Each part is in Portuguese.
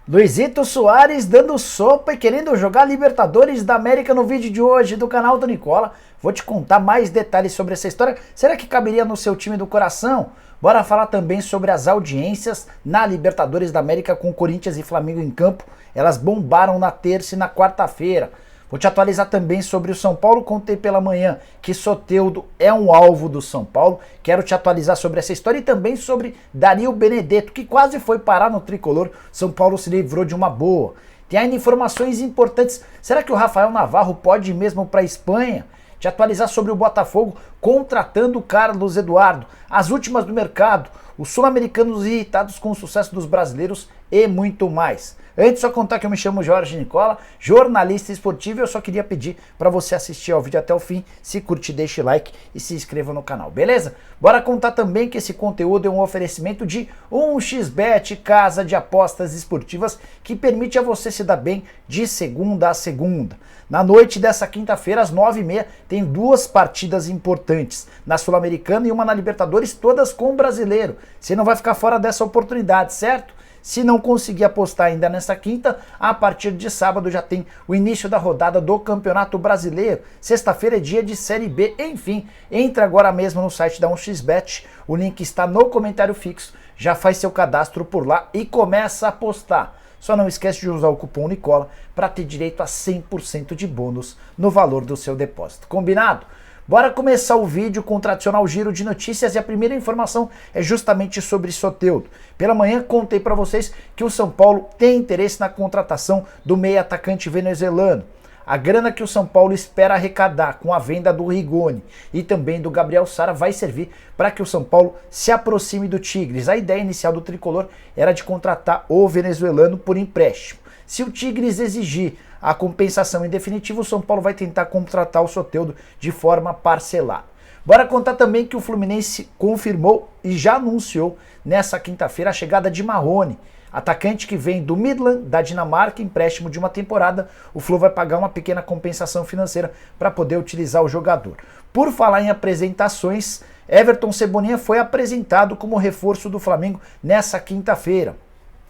Luizito Soares dando sopa e querendo jogar Libertadores da América no vídeo de hoje do canal do Nicola. Vou te contar mais detalhes sobre essa história. Será que caberia no seu time do coração? Bora falar também sobre as audiências na Libertadores da América com Corinthians e Flamengo em campo. Elas bombaram na terça e na quarta-feira. Vou te atualizar também sobre o São Paulo. Contei pela manhã que Soteldo é um alvo do São Paulo. Quero te atualizar sobre essa história e também sobre Dario Benedetto, que quase foi parar no tricolor. São Paulo se livrou de uma boa. Tem ainda informações importantes. Será que o Rafael Navarro pode ir mesmo para a Espanha? Te atualizar sobre o Botafogo contratando o Carlos Eduardo, as últimas do mercado, os sul-americanos irritados com o sucesso dos brasileiros e muito mais. Antes, só contar que eu me chamo Jorge Nicola, jornalista esportivo, e eu só queria pedir para você assistir ao vídeo até o fim. Se curte, deixe like e se inscreva no canal, beleza? Bora contar também que esse conteúdo é um oferecimento de 1xBet, casa de apostas esportivas, que permite a você se dar bem de segunda a segunda. Na noite dessa quinta-feira, às 9h30, tem duas partidas importantes, na Sul-Americana e uma na Libertadores, todas com o brasileiro. Você não vai ficar fora dessa oportunidade, certo? Se não conseguir apostar ainda nessa quinta, a partir de sábado já tem o início da rodada do Campeonato Brasileiro. Sexta-feira é dia de Série B. Enfim, entra agora mesmo no site da 1xBet. O link está no comentário fixo. Já faz seu cadastro por lá e começa a apostar. Só não esquece de usar o cupom Nicola para ter direito a 100% de bônus no valor do seu depósito. Combinado? Bora começar o vídeo com o tradicional giro de notícias e a primeira informação é justamente sobre Soteldo. Pela manhã contei para vocês que o São Paulo tem interesse na contratação do meia atacante venezuelano. A grana que o São Paulo espera arrecadar com a venda do Rigoni e também do Gabriel Sara vai servir para que o São Paulo se aproxime do Tigres. A ideia inicial do tricolor era de contratar o venezuelano por empréstimo. Se o Tigres exigir a compensação em definitivo, o São Paulo vai tentar contratar o Soteldo de forma parcelada. Bora contar também que o Fluminense confirmou e já anunciou nessa quinta-feira a chegada de Marrone, atacante que vem do Midland, da Dinamarca, empréstimo de uma temporada. O Flu vai pagar uma pequena compensação financeira para poder utilizar o jogador. Por falar em apresentações, Everton Cebolinha foi apresentado como reforço do Flamengo nessa quinta-feira.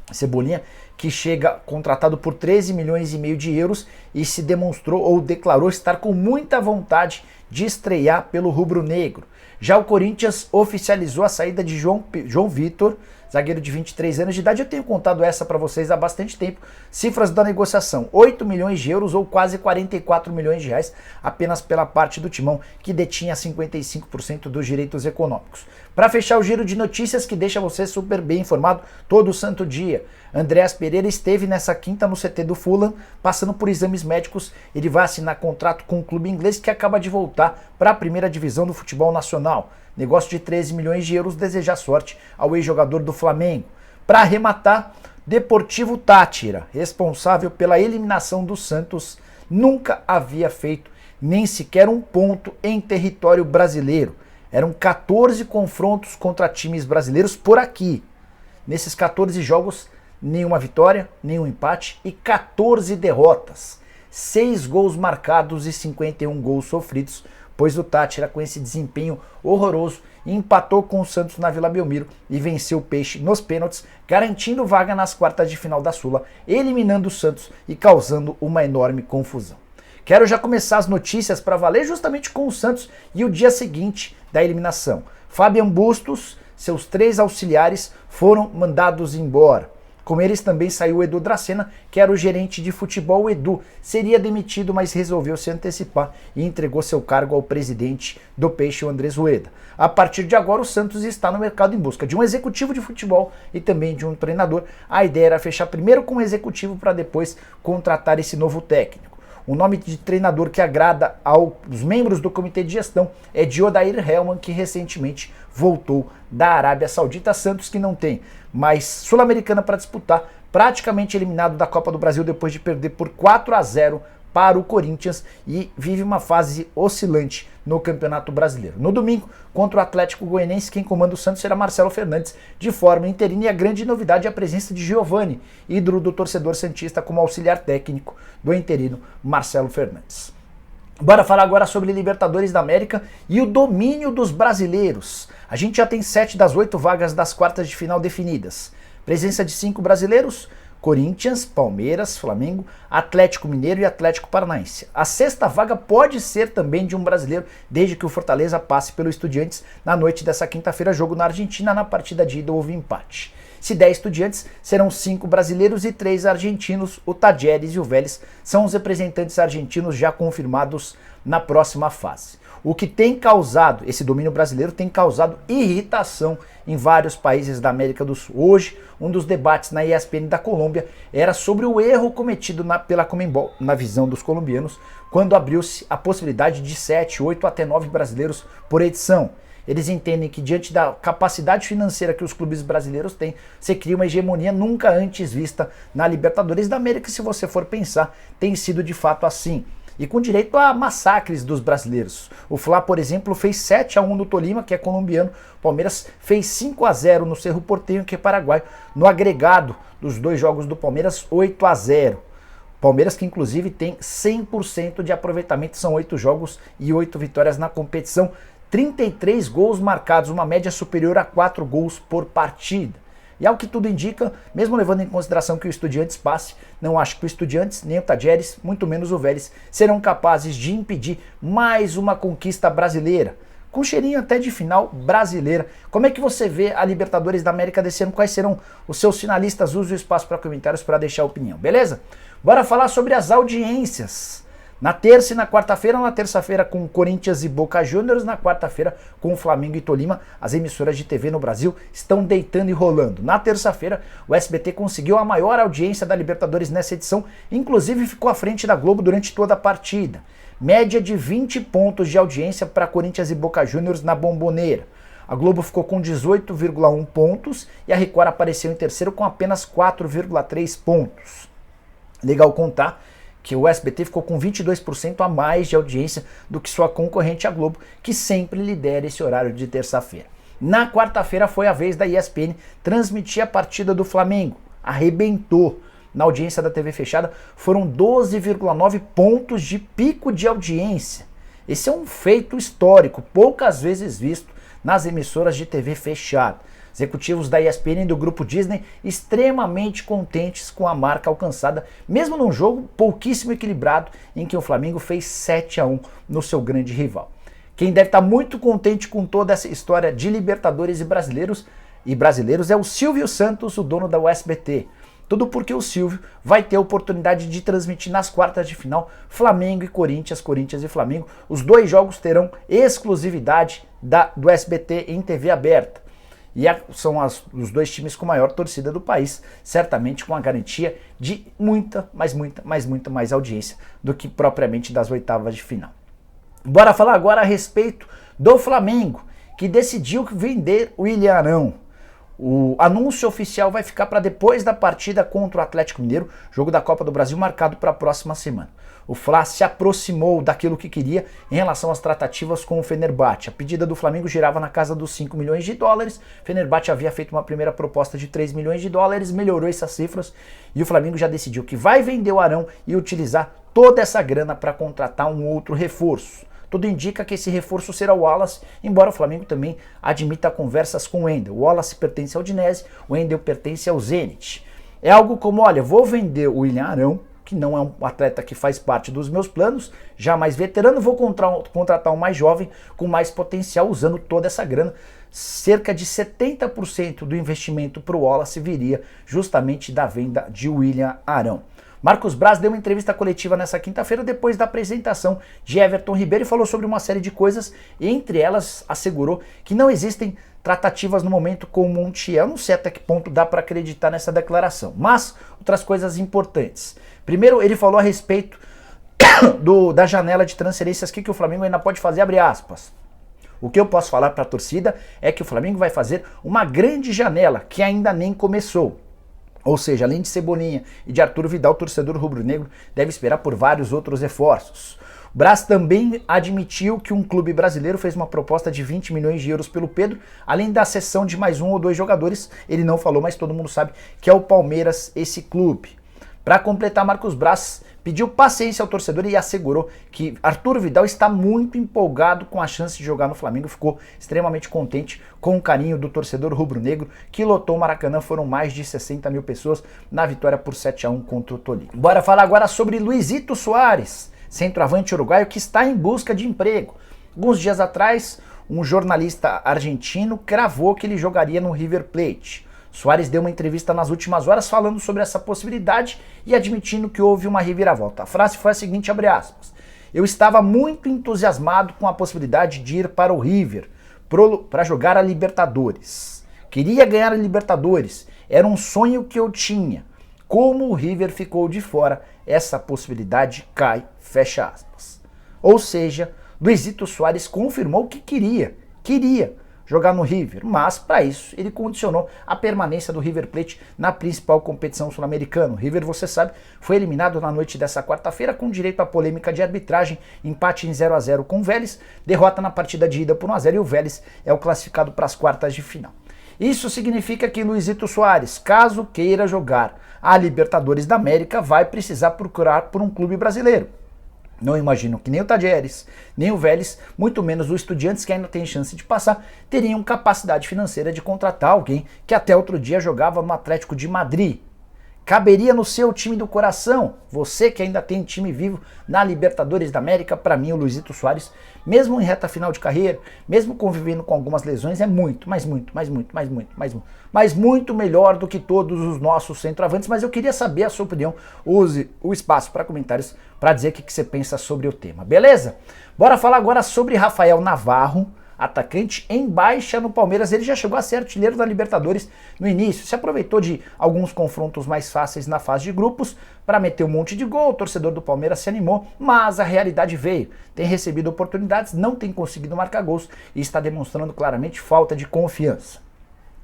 Cebolinha, que chega contratado por 13 milhões e meio de euros e se demonstrou ou declarou estar com muita vontade de estrear pelo rubro-negro. Já o Corinthians oficializou a saída de João Vitor, zagueiro de 23 anos de idade. Eu tenho contado essa para vocês há bastante tempo. Cifras da negociação: 8 milhões de euros ou quase 44 milhões de reais apenas pela parte do Timão, que detinha 55% dos direitos econômicos. Para fechar o giro de notícias que deixa você super bem informado todo santo dia, Andréas Pereira esteve nessa quinta no CT do Fulham, passando por exames médicos. Ele vai assinar contrato com o clube inglês que acaba de voltar para a primeira divisão do futebol nacional. Negócio de 13 milhões de euros, desejar sorte ao ex-jogador do Flamengo. Para arrematar, Deportivo Táchira, responsável pela eliminação do Santos, nunca havia feito nem sequer um ponto em território brasileiro. Eram 14 confrontos contra times brasileiros por aqui. Nesses 14 jogos, nenhuma vitória, nenhum empate e 14 derrotas. 6 gols marcados e 51 gols sofridos, pois o Táchira, com esse desempenho horroroso, empatou com o Santos na Vila Belmiro e venceu o Peixe nos pênaltis, garantindo vaga nas quartas de final da Sula, eliminando o Santos e causando uma enorme confusão. Quero já começar as notícias para valer justamente com o Santos e o dia seguinte da eliminação. Fabian Bustos, seus 3 auxiliares foram mandados embora. Com eles também saiu o Edu Dracena, que era o gerente de futebol. O Edu seria demitido, mas resolveu se antecipar e entregou seu cargo ao presidente do Peixe, o Andrés Rueda. A partir de agora, o Santos está no mercado em busca de um executivo de futebol e também de um treinador. A ideia era fechar primeiro com o executivo para depois contratar esse novo técnico. O nome de treinador que agrada aos membros do comitê de gestão é de Odair Hellmann, que recentemente voltou da Arábia Saudita. Santos, que não tem mais Sul-Americana para disputar, praticamente eliminado da Copa do Brasil depois de perder por 4-0 para o Corinthians e vive uma fase oscilante no Campeonato Brasileiro. No domingo, contra o Atlético Goianiense, quem comanda o Santos será Marcelo Fernandes de forma interina, e a grande novidade é a presença de Giovani, ídolo do torcedor santista, como auxiliar técnico do interino Marcelo Fernandes. Bora falar agora sobre Libertadores da América e o domínio dos brasileiros. A gente já tem 7 das 8 vagas das quartas de final definidas. Presença de 5 brasileiros, Corinthians, Palmeiras, Flamengo, Atlético Mineiro e Atlético Paranaense. A sexta vaga pode ser também de um brasileiro, desde que o Fortaleza passe pelo Estudiantes na noite dessa quinta-feira, jogo na Argentina. Na partida de ida houve empate. Se der Estudiantes, serão 5 brasileiros e 3 argentinos. O Talleres e o Vélez são os representantes argentinos já confirmados na próxima fase. O que tem causado, esse domínio brasileiro tem causado irritação em vários países da América do Sul. Hoje, um dos debates na ESPN da Colômbia era sobre o erro cometido pela Conmebol, na visão dos colombianos, quando abriu-se a possibilidade de 7, 8 até 9 brasileiros por edição. Eles entendem que diante da capacidade financeira que os clubes brasileiros têm, você cria uma hegemonia nunca antes vista na Libertadores da América. Se você for pensar, tem sido de fato assim. E com direito a massacres dos brasileiros. O Fla, por exemplo, fez 7-1 no Tolima, que é colombiano. O Palmeiras fez 5-0 no Cerro Porteño, que é paraguaio. No agregado dos 2 jogos do Palmeiras, 8-0. Palmeiras que inclusive tem 100% de aproveitamento, são 8 jogos e 8 vitórias na competição. 33 gols marcados, uma média superior a 4 gols por partida. E ao que tudo indica, mesmo levando em consideração que o Estudiantes passe, não acho que o Estudiantes, nem o Talleres, muito menos o Vélez, serão capazes de impedir mais uma conquista brasileira, com cheirinho até de final brasileira. Como é que você vê a Libertadores da América desse ano? Quais serão os seus finalistas? Use o espaço para comentários para deixar a opinião, beleza? Bora falar sobre as audiências. Na terça e na quarta-feira, na terça-feira com Corinthians e Boca Juniors, na quarta-feira com Flamengo e Tolima, as emissoras de TV no Brasil estão deitando e rolando. Na terça-feira, o SBT conseguiu a maior audiência da Libertadores nessa edição, inclusive ficou à frente da Globo durante toda a partida. Média de 20 pontos de audiência para Corinthians e Boca Juniors na Bomboneira. A Globo ficou com 18,1 pontos e a Record apareceu em terceiro com apenas 4,3 pontos. Legal contar que o SBT ficou com 22% a mais de audiência do que sua concorrente a Globo, que sempre lidera esse horário de terça-feira. Na quarta-feira foi a vez da ESPN transmitir a partida do Flamengo. Arrebentou. Na audiência da TV fechada foram 12,9 pontos de pico de audiência. Esse é um feito histórico, poucas vezes visto nas emissoras de TV fechada. Executivos da ESPN e do grupo Disney extremamente contentes com a marca alcançada, mesmo num jogo pouquíssimo equilibrado em que o Flamengo fez 7-1 no seu grande rival. Quem deve estar muito contente com toda essa história de Libertadores e brasileiros é o Silvio Santos, o dono da USBT. Tudo porque o Silvio vai ter a oportunidade de transmitir nas quartas de final Flamengo e Corinthians, Corinthians e Flamengo. Os 2 jogos terão exclusividade do SBT em TV aberta. E são os 2 times com maior torcida do país, certamente com a garantia de muita mais audiência do que propriamente das oitavas de final. Bora falar agora a respeito do Flamengo, que decidiu vender o William Arão. O anúncio oficial vai ficar para depois da partida contra o Atlético Mineiro, jogo da Copa do Brasil marcado para a próxima semana. O Fla se aproximou daquilo que queria em relação às tratativas com o Fenerbahçe. A pedida do Flamengo girava na casa dos 5 milhões de dólares. Fenerbahçe havia feito uma primeira proposta de 3 milhões de dólares, melhorou essas cifras e o Flamengo já decidiu que vai vender o Arão e utilizar toda essa grana para contratar um outro reforço. Tudo indica que esse reforço será o Wallace, embora o Flamengo também admita conversas com o Wendel. O Wallace pertence ao Udinese, o Wendel pertence ao Zenit. É algo como, olha, vou vender o William Arão, que não é um atleta que faz parte dos meus planos, já mais veterano, vou contratar um mais jovem com mais potencial, usando toda essa grana. Cerca de 70% do investimento para o Wallace viria justamente da venda de William Arão. Marcos Braz deu uma entrevista coletiva nessa quinta-feira depois da apresentação de Everton Ribeiro e falou sobre uma série de coisas, e entre elas assegurou que não existem tratativas no momento com o Montiel. Não sei até que ponto dá para acreditar nessa declaração, mas outras coisas importantes. Primeiro, ele falou a respeito da janela de transferências que o Flamengo ainda pode fazer, abre aspas. O que eu posso falar para a torcida é que o Flamengo vai fazer uma grande janela que ainda nem começou. Ou seja, além de Cebolinha e de Arthur Vidal, o torcedor rubro-negro deve esperar por vários outros reforços. O Braz também admitiu que um clube brasileiro fez uma proposta de 20 milhões de euros pelo Pedro, além da cessão de mais 1 ou 2 jogadores. Ele não falou, mas todo mundo sabe que é o Palmeiras esse clube. Para completar, Marcos Braz pediu paciência ao torcedor e assegurou que Arturo Vidal está muito empolgado com a chance de jogar no Flamengo. Ficou extremamente contente com o carinho do torcedor rubro-negro que lotou o Maracanã. Foram mais de 60 mil pessoas na vitória por 7-1 contra o Tolima. Bora falar agora sobre Luizito Soares, centroavante uruguaio que está em busca de emprego. Alguns dias atrás, um jornalista argentino cravou que ele jogaria no River Plate. Soares deu uma entrevista nas últimas horas falando sobre essa possibilidade e admitindo que houve uma reviravolta. A frase foi a seguinte, abre aspas: "Eu estava muito entusiasmado com a possibilidade de ir para o River para jogar a Libertadores. Queria ganhar a Libertadores, era um sonho que eu tinha. Como o River ficou de fora, essa possibilidade cai", fecha aspas. Ou seja, Luizito Soares confirmou que queria jogar no River, mas para isso ele condicionou a permanência do River Plate na principal competição sul-americana. O River, você sabe, foi eliminado na noite dessa quarta-feira com direito à polêmica de arbitragem, empate em 0-0 com o Vélez, derrota na partida de ida por 1-0 e o Vélez é o classificado para as quartas de final. Isso significa que Luizito Soares, caso queira jogar a Libertadores da América, vai precisar procurar por um clube brasileiro. Não imagino que nem o Tajeres, nem o Vélez, muito menos o Estudiantes, que ainda tem chance de passar, teriam capacidade financeira de contratar alguém que até outro dia jogava no Atlético de Madrid. Caberia no seu time do coração? Você que ainda tem time vivo na Libertadores da América, para mim o Luizito Soares, mesmo em reta final de carreira, mesmo convivendo com algumas lesões, é muito melhor do que todos os nossos centroavantes. Mas eu queria saber a sua opinião. Use o espaço para comentários para dizer o que você pensa sobre o tema, beleza? Bora falar agora sobre Rafael Navarro, atacante em baixa no Palmeiras. Ele já chegou a ser artilheiro da Libertadores no início, se aproveitou de alguns confrontos mais fáceis na fase de grupos para meter um monte de gol. O torcedor do Palmeiras se animou, mas a realidade veio. Tem recebido oportunidades, não tem conseguido marcar gols e está demonstrando claramente falta de confiança.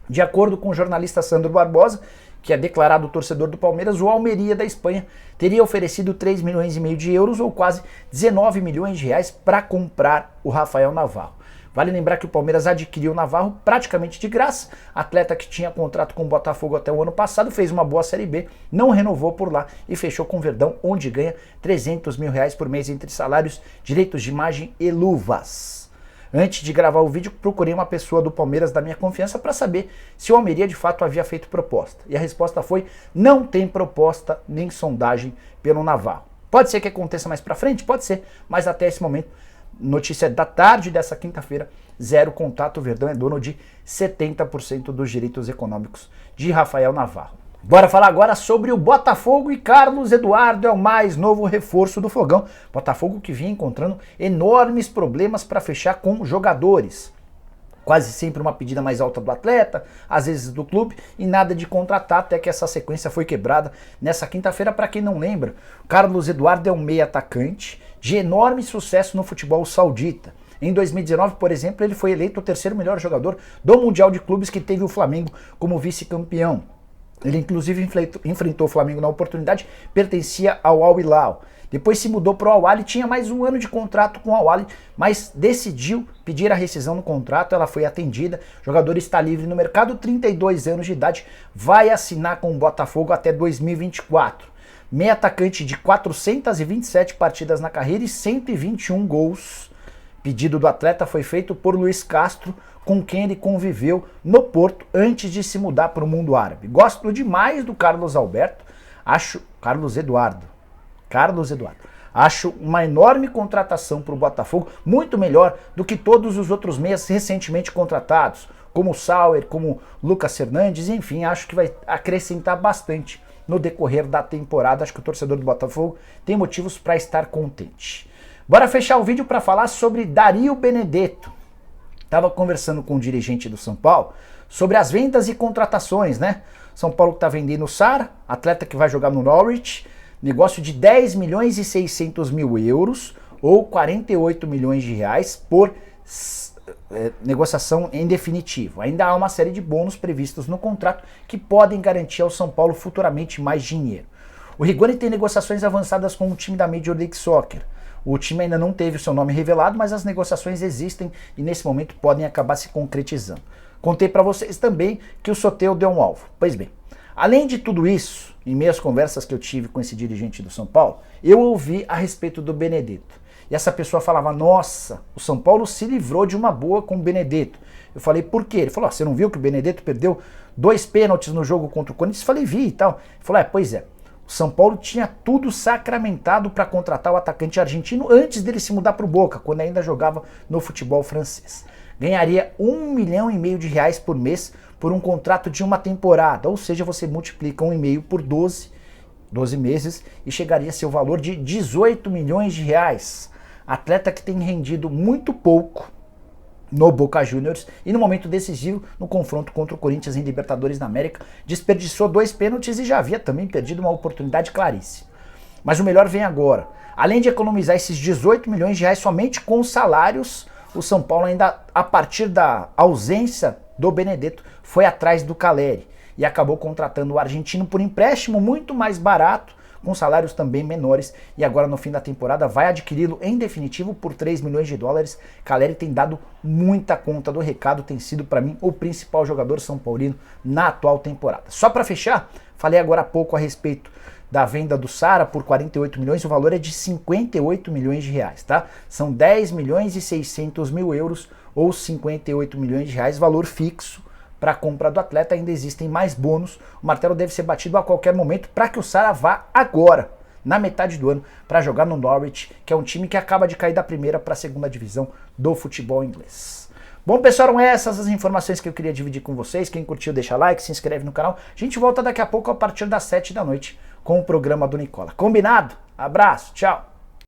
De acordo com o jornalista Sandro Barbosa, que é declarado torcedor do Palmeiras, o Almeria da Espanha teria oferecido 3,5 milhões de euros ou quase 19 milhões de reais para comprar o Rafael Navarro. Vale lembrar que o Palmeiras adquiriu o Navarro praticamente de graça, atleta que tinha contrato com o Botafogo até o ano passado, fez uma boa Série B, não renovou por lá e fechou com o Verdão, onde ganha 300 mil reais por mês entre salários, direitos de imagem e luvas. Antes de gravar o vídeo, procurei uma pessoa do Palmeiras da minha confiança para saber se o Almeria de fato havia feito proposta. E a resposta foi: não tem proposta nem sondagem pelo Navarro. Pode ser que aconteça mais para frente? Pode ser, mas até esse momento, notícia da tarde dessa quinta-feira, zero contato. O Verdão é dono de 70% dos direitos econômicos de Rafael Navarro. Bora falar agora sobre o Botafogo e Carlos Eduardo é o mais novo reforço do Fogão. Botafogo que vinha encontrando enormes problemas para fechar com jogadores. Quase sempre uma pedida mais alta do atleta, às vezes do clube, e nada de contratar, até que essa sequência foi quebrada nessa quinta-feira. Para quem não lembra, Carlos Eduardo é um meia atacante de enorme sucesso no futebol saudita. Em 2019, por exemplo, ele foi eleito o terceiro melhor jogador do Mundial de Clubes, que teve o Flamengo como vice-campeão. Ele inclusive enfrentou o Flamengo na oportunidade, pertencia ao Al Hilal. Depois se mudou para o Al Ahly, tinha mais um ano de contrato com o Al Ahly, mas decidiu pedir a rescisão no contrato, ela foi atendida. O jogador está livre no mercado, 32 anos de idade, vai assinar com o Botafogo até 2024. Meia atacante de 427 partidas na carreira e 121 gols. Pedido do atleta foi feito por Luiz Castro, com quem ele conviveu no Porto antes de se mudar para o mundo árabe. Gosto demais do Carlos Eduardo. Acho uma enorme contratação para o Botafogo, muito melhor do que todos os outros meias recentemente contratados, como o Sauer, como o Lucas Hernandes, enfim, acho que vai acrescentar bastante no decorrer da temporada. Acho que o torcedor do Botafogo tem motivos para estar contente. Bora fechar o vídeo para falar sobre Dario Benedetto. Estava conversando com um dirigente do São Paulo sobre as vendas e contratações, né? São Paulo está vendendo o Sara, atleta que vai jogar no Norwich, negócio de 10 milhões e 600 mil euros ou 48 milhões de reais por negociação em definitivo. Ainda há uma série de bônus previstos no contrato que podem garantir ao São Paulo futuramente mais dinheiro. O Rigoni tem negociações avançadas com o time da Major League Soccer. O time ainda não teve o seu nome revelado, mas as negociações existem e nesse momento podem acabar se concretizando. Contei para vocês também que o Soteldo deu um alvo. Pois bem, Além de tudo isso, em meio às conversas que eu tive com esse dirigente do São Paulo, eu ouvi a respeito do Benedetto. E essa pessoa falava, nossa, o São Paulo se livrou de uma boa com o Benedetto. Eu falei, por quê? Ele falou, você não viu que o Benedetto perdeu 2 pênaltis no jogo contra o Corinthians? Eu falei, vi e tal. Ele falou, pois é, o São Paulo tinha tudo sacramentado para contratar o atacante argentino antes dele se mudar para o Boca, quando ainda jogava no futebol francês. Ganharia R$1,5 milhão por mês por um contrato de uma temporada, ou seja, você multiplica 1,5 por 12 meses e chegaria a seu valor de R$18 milhões. Atleta que tem rendido muito pouco no Boca Juniors e no momento decisivo, no confronto contra o Corinthians em Libertadores da América, desperdiçou 2 pênaltis e já havia também perdido uma oportunidade claríssima. Mas o melhor vem agora. Além de economizar esses R$18 milhões somente com os salários, o São Paulo ainda, a partir da ausência do Benedetto, foi atrás do Caleri e acabou contratando o argentino por empréstimo muito mais barato, com salários também menores, e agora no fim da temporada vai adquiri-lo em definitivo por $3 milhões. Caleri tem dado muita conta do recado, tem sido para mim o principal jogador são paulino na atual temporada. Só para fechar, falei agora há pouco a respeito da venda do Sara por 48 milhões, o valor é de 58 milhões de reais, tá? São 10.600.000 euros ou 58 milhões de reais, valor fixo para a compra do atleta. Ainda existem mais bônus, o martelo deve ser batido a qualquer momento para que o Sara vá agora, na metade do ano, para jogar no Norwich, que é um time que acaba de cair da primeira para a segunda divisão do futebol inglês. Bom, pessoal, eram essas as informações que eu queria dividir com vocês. Quem curtiu, deixa like, se inscreve no canal. A gente volta daqui a pouco a partir das 7 da noite com o programa do Nicola. Combinado? Abraço, tchau!